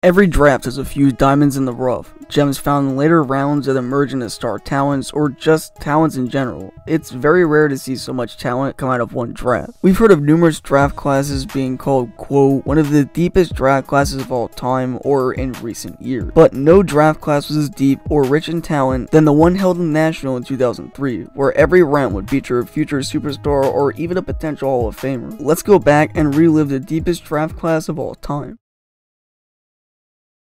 Every draft has a few diamonds in the rough, gems found in later rounds that emerge into star talents or just talents in general. It's very rare to see so much talent come out of one draft. We've heard of numerous draft classes being called, quote, one of the deepest draft classes of all time or in recent years. But no draft class was as deep or rich in talent than the one held in the National in 2003, where every round would feature a future superstar or even a potential Hall of Famer. Let's go back and relive the deepest draft class of all time.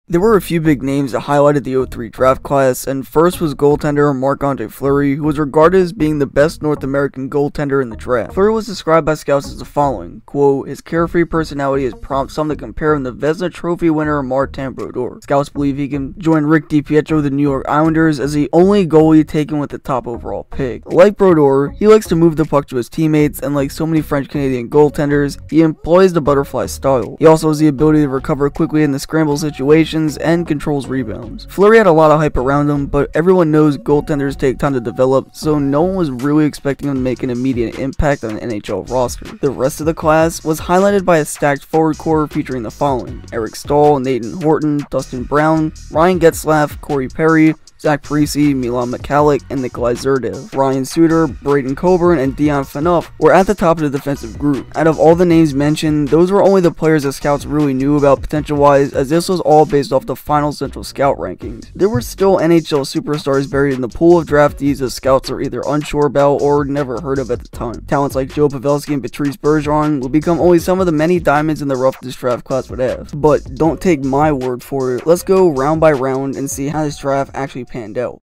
There were a few big names that highlighted the 03 draft class, and first was goaltender Marc-Andre Fleury, who was regarded as being the best North American goaltender in the draft. Fleury was described by scouts as the following, quote, his carefree personality has prompted some to compare him to Vezina Trophy winner Martin Brodeur. Scouts believe he can join Rick DiPietro of the New York Islanders as the only goalie taken with the top overall pick. Like Brodeur, he likes to move the puck to his teammates, and like so many French-Canadian goaltenders, he employs the butterfly style. He also has the ability to recover quickly in the scramble situation and controls rebounds. Fleury had a lot of hype around him, but everyone knows goaltenders take time to develop, so no one was really expecting him to make an immediate impact on an NHL roster. The rest of the class was highlighted by a stacked forward core featuring the following: Eric Staal, Nathan Horton, Dustin Brown, Ryan Getzlaf, Corey Perry, Zach Parise, Milan Michalek, and Nikolai Zurdev. Ryan Suter, Braden Coburn, and Dion Phaneuf were at the top of the defensive group. Out of all the names mentioned, those were only the players that scouts really knew about potential-wise, as this was all based off the final Central Scout rankings. There were still NHL superstars buried in the pool of draftees that scouts are either unsure about or never heard of at the time. Talents like Joe Pavelski and Patrice Bergeron will become only some of the many diamonds in the rough this draft class would have. But don't take my word for it, let's go round by round and see how this draft actually panned out.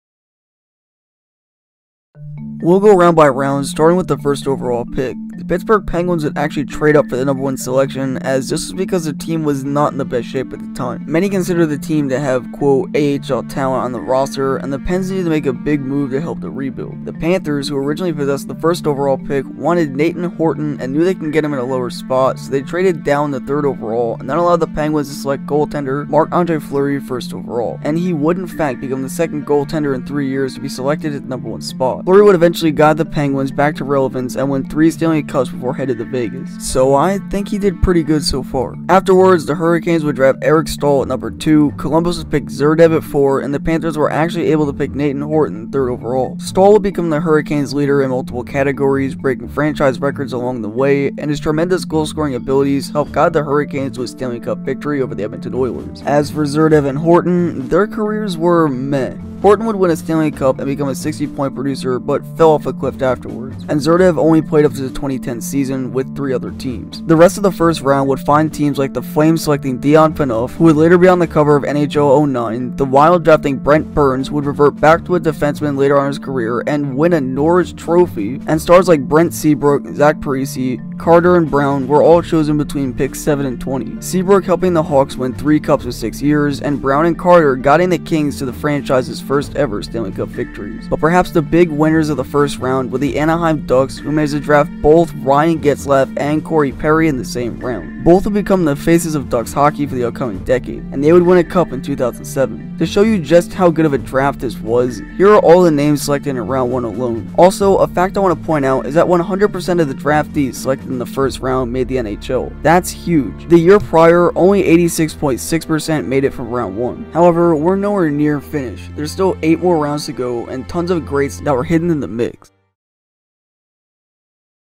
We'll go round by round, starting with the first overall pick. The Pittsburgh Penguins would actually trade up for the #1 selection, as this was because the team was not in the best shape at the time. Many consider the team to have, quote, AHL talent on the roster, and the Pens needed to make a big move to help the rebuild. The Panthers, who originally possessed the first overall pick, wanted Nathan Horton and knew they can get him in a lower spot, so they traded down the 3rd overall, and that allowed the Penguins to select goaltender Marc-Andre Fleury 1st overall. And he would in fact become the second goaltender in 3 years to be selected at the #1 spot. Fleury would eventually guide the Penguins back to relevance and win 3 Stanley Cups before headed to Vegas, so I think he did pretty good so far. Afterwards, the Hurricanes would draft Eric Staal at number 2, Columbus would pick Zurdev at 4, and the Panthers were actually able to pick Nathan Horton 3rd overall. Staal would become the Hurricanes leader in multiple categories, breaking franchise records along the way, and his tremendous goal-scoring abilities helped guide the Hurricanes to a Stanley Cup victory over the Edmonton Oilers. As for Zurdev and Horton, their careers were meh. Horton would win a Stanley Cup and become a 60-point producer, but fell off a cliff afterwards, and Zurdev only played up to the 2010 season with 3 other teams. The rest of the first round would find teams like the Flames selecting Dion Phaneuf, who would later be on the cover of NHL 09, the Wild drafting Brent Burns, who would revert back to a defenseman later on in his career and win a Norris Trophy, and stars like Brent Seabrook, Zach Parise, Carter, and Brown were all chosen between picks 7 and 20. Seabrook helping the Hawks win 3 cups in 6 years, and Brown and Carter guiding the Kings to the franchise's first ever Stanley Cup victories. But perhaps the big winners of the first round were the Anaheim Ducks, who managed to draft both Ryan Getzlaf and Corey Perry in the same round. Both would become the faces of Ducks hockey for the upcoming decade, and they would win a cup in 2007. To show you just how good of a draft this was, here are all the names selected in round 1 alone. Also, a fact I want to point out is that 100% of the draftees selected in the first round made the NHL. That's huge. The year prior, only 86.6% made it from round 1. However, we're nowhere near finished. There's still 8 more rounds to go and tons of greats that were hidden in the mix.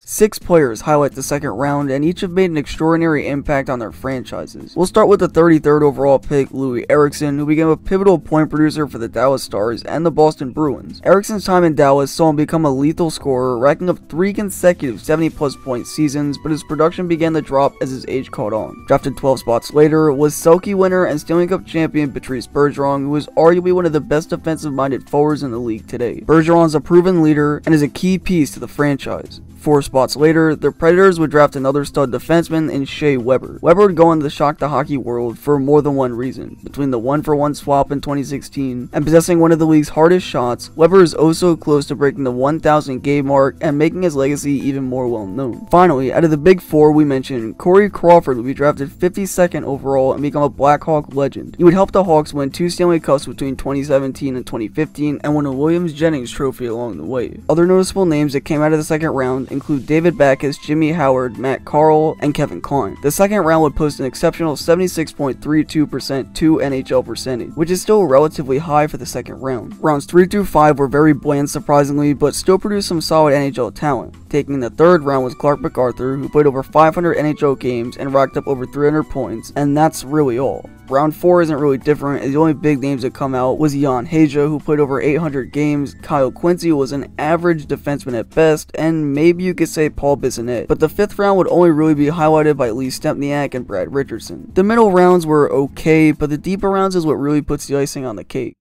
6 players highlight the second round, and each have made an extraordinary impact on their franchises. We'll start with the 33rd overall pick, Louis Eriksson, who became a pivotal point producer for the Dallas Stars and the Boston Bruins. Eriksson's time in Dallas saw him become a lethal scorer, racking up 3 consecutive 70-plus point seasons, but his production began to drop as his age caught on. Drafted 12 spots later was Selke winner and Stanley Cup champion Patrice Bergeron, who is arguably one of the best defensive-minded forwards in the league today. Bergeron's a proven leader and is a key piece to the franchise. 4 spots later, the Predators would draft another stud defenseman in Shea Weber. Weber would go on to shock the hockey world for more than one reason. Between the 1-for-1 swap in 2016 and possessing one of the league's hardest shots, Weber is oh so close to breaking the 1,000 game mark and making his legacy even more well known. Finally, out of the big 4 we mentioned, Corey Crawford would be drafted 52nd overall and become a Blackhawk legend. He would help the Hawks win 2 Stanley Cups between 2017 and 2015 and win a Williams-Jennings trophy along the way. Other noticeable names that came out of the second round include David Backes, Jimmy Howard, Matt Carl, and Kevin Kline. The second round would post an exceptional 76.32% to NHL percentage, which is still relatively high for the second round. Rounds 3 through 5 were very bland surprisingly, but still produced some solid NHL talent. Taking the third round was Clark MacArthur, who played over 500 NHL games and racked up over 300 points, and that's really all. Round 4 isn't really different, as the only big names that come out was Jan Haja, who played over 800 games, Kyle Quincy was an average defenseman at best, and maybe you could say Paul Bissonnette. But the 5th round would only really be highlighted by Lee Stempniak and Brad Richardson. The middle rounds were okay, but the deeper rounds is what really puts the icing on the cake.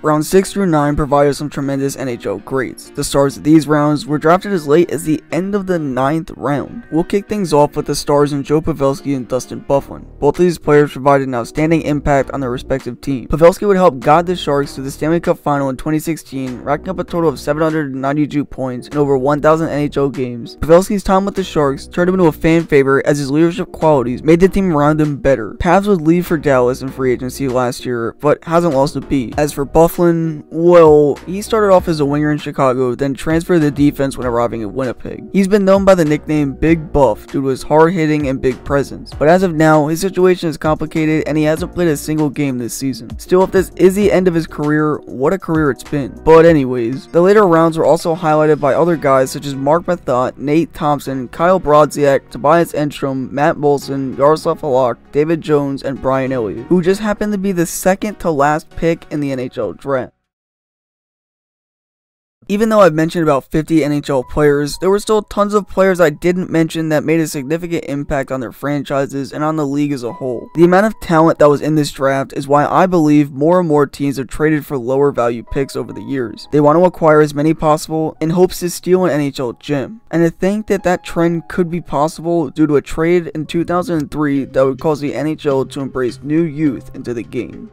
Rounds 6 through 9 provided some tremendous NHL greats. The stars of these rounds were drafted as late as the end of the 9th round. We'll kick things off with the stars in Joe Pavelski and Dustin Byfuglien. Both of these players provided an outstanding impact on their respective teams. Pavelski would help guide the Sharks to the Stanley Cup Final in 2016, racking up a total of 792 points in over 1,000 NHL games. Pavelski's time with the Sharks turned him into a fan favorite as his leadership qualities made the team around him better. Pavs would leave for Dallas in free agency last year, but hasn't lost a beat. As for Byfuglien, well, he started off as a winger in Chicago, then transferred to defense when arriving at Winnipeg. He's been known by the nickname Big Buff due to his hard hitting and big presence, but as of now, his situation is complicated and he hasn't played a single game this season. Still, if this is the end of his career, what a career it's been. But anyways, the later rounds were also highlighted by other guys such as Mark Mathot, Nate Thompson, Kyle Brodziak, Tobias Enstrom, Matt Molson, Yaroslav Halak, David Jones, and Brian Elliott, who just happened to be the second to last pick in the NHL draft. Even though I've mentioned about 50 NHL players, there were still tons of players I didn't mention that made a significant impact on their franchises and on the league as a whole. The amount of talent that was in this draft is why I believe more and more teams have traded for lower value picks over the years. They want to acquire as many possible in hopes to steal an NHL gem. And to think that that trend could be possible due to a trade in 2003 that would cause the NHL to embrace new youth into the game.